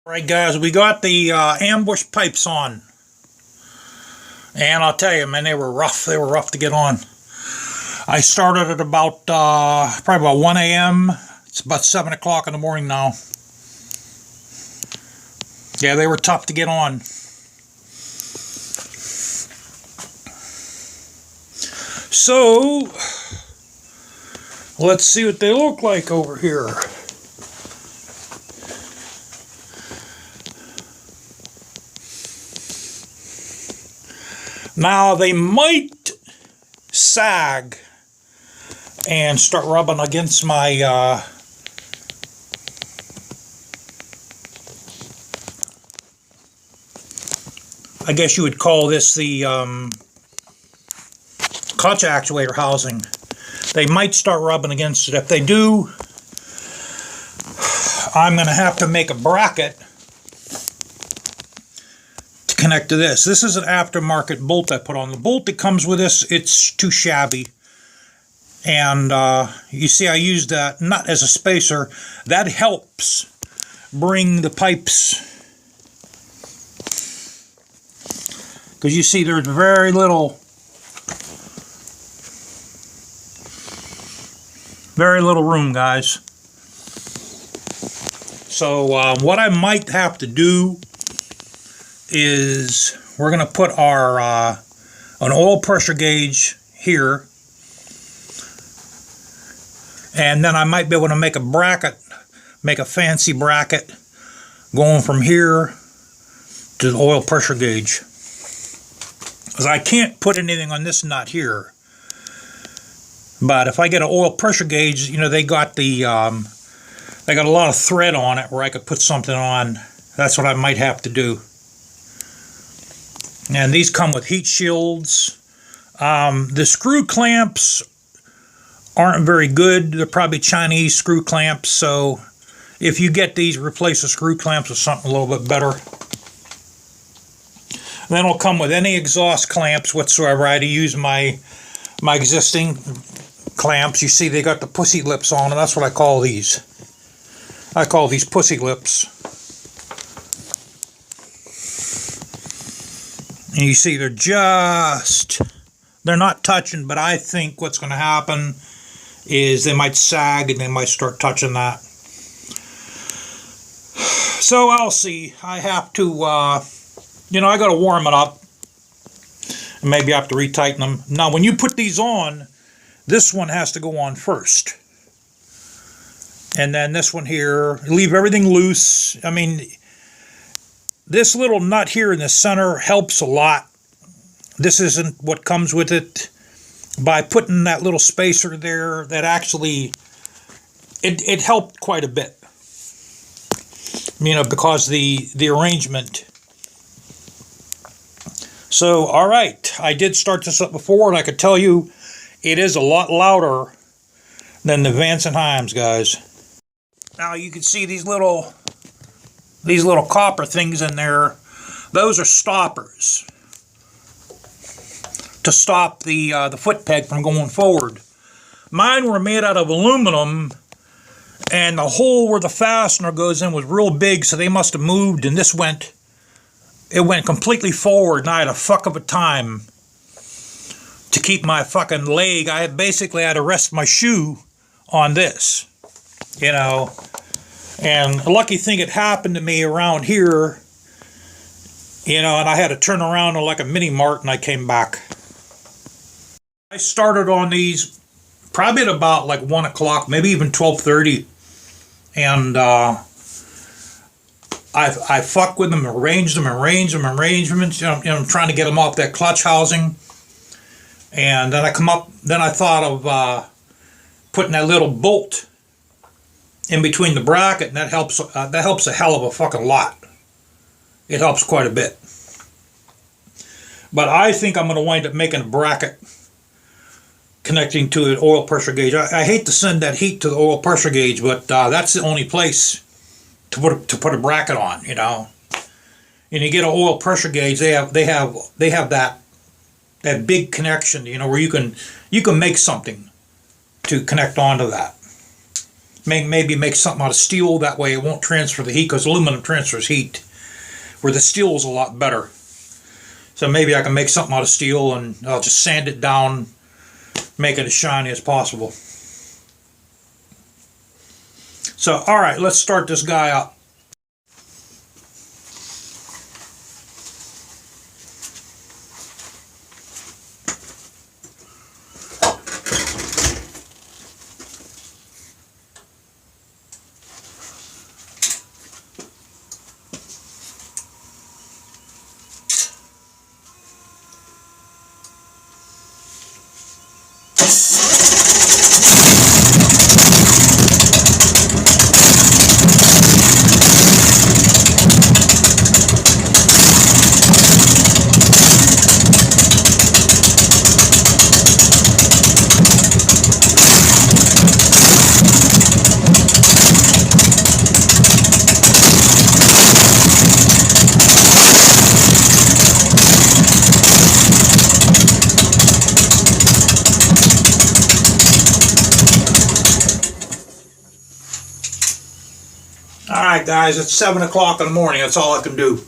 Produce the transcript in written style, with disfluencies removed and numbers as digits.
Alright guys, we got the ambush pipes on. And I'll tell you, man, they were rough. They were rough to get on. I started at about, probably about 1 a.m. It's about 7 o'clock in the morning now. Yeah, they were tough to get on. So, let's see what they look like over here. Now, they might sag and start rubbing against my I guess you would call this the clutch actuator housing. They might start rubbing against it. If they do, I'm going to have to make a bracket to connect to this. This is an aftermarket bolt I put on. The bolt that comes with this, it's too shabby. And you see I used that nut as a spacer. That helps bring the pipes, because you see there's very little room, guys. So what I might have to do is we're going to put our an oil pressure gauge here, and then I might be able to make a bracket, make a fancy bracket going from here to the oil pressure gauge, because I can't put anything on this nut here. But if I get an oil pressure gauge, you know, they got the they got a lot of thread on it where I could put something on. That's what I might have to do. And these come with heat shields. The screw clamps aren't very good. They're probably Chinese screw clamps. So if you get these, replace the screw clamps with something a little bit better. Then it'll come with any exhaust clamps whatsoever. I had to use my existing clamps. You see they got the pussy lips on, and that's what I call these. I call these pussy lips. And you see they're not touching, but I think what's going to happen is they might sag and they might start touching that. So I'll see. I have to, you know, I got to warm it up. And maybe I have to retighten them. Now, when you put these on, this one has to go on first. And then this one here, leave everything loose. I mean, this little nut here in the center helps a lot. This isn't what comes with it. By putting that little spacer there, that actually, it helped quite a bit. You know, because the arrangement. So, all right, I did start this up before, and I could tell you it is a lot louder than the Vance and Hines, guys. Now you can see these little copper things in there. Those are stoppers to stop the foot peg from going forward. Mine were made out of aluminum, and the hole where the fastener goes in was real big, so they must have moved, and this went. It went completely forward, and I had a fuck of a time to keep my fucking leg. I basically had to rest my shoe on this, you know. And the lucky thing it happened to me around here, you know, and I had to turn around like a mini mart, and I came back. I started on these probably at about like 1 o'clock, maybe even 12:30, and I fuck with them, arrange them, you know, I'm trying to get them off that clutch housing. And then I thought of putting that little bolt in between the bracket, and that helps a hell of a fucking lot. It helps quite a bit. But I think I'm going to wind up making a bracket connecting to an oil pressure gauge. I hate to send that heat to the oil pressure gauge, but that's the only place to put a bracket on, you know. And you get an oil pressure gauge, they have that big connection, you know, where you can make something to connect onto that. Maybe make something out of steel. That way it won't transfer the heat, because aluminum transfers heat, where the steel is a lot better. So maybe I can make something out of steel, and I'll just sand it down, make it as shiny as possible. So, all right, let's start this guy up. All right, guys, it's 7 o'clock in the morning. That's all I can do.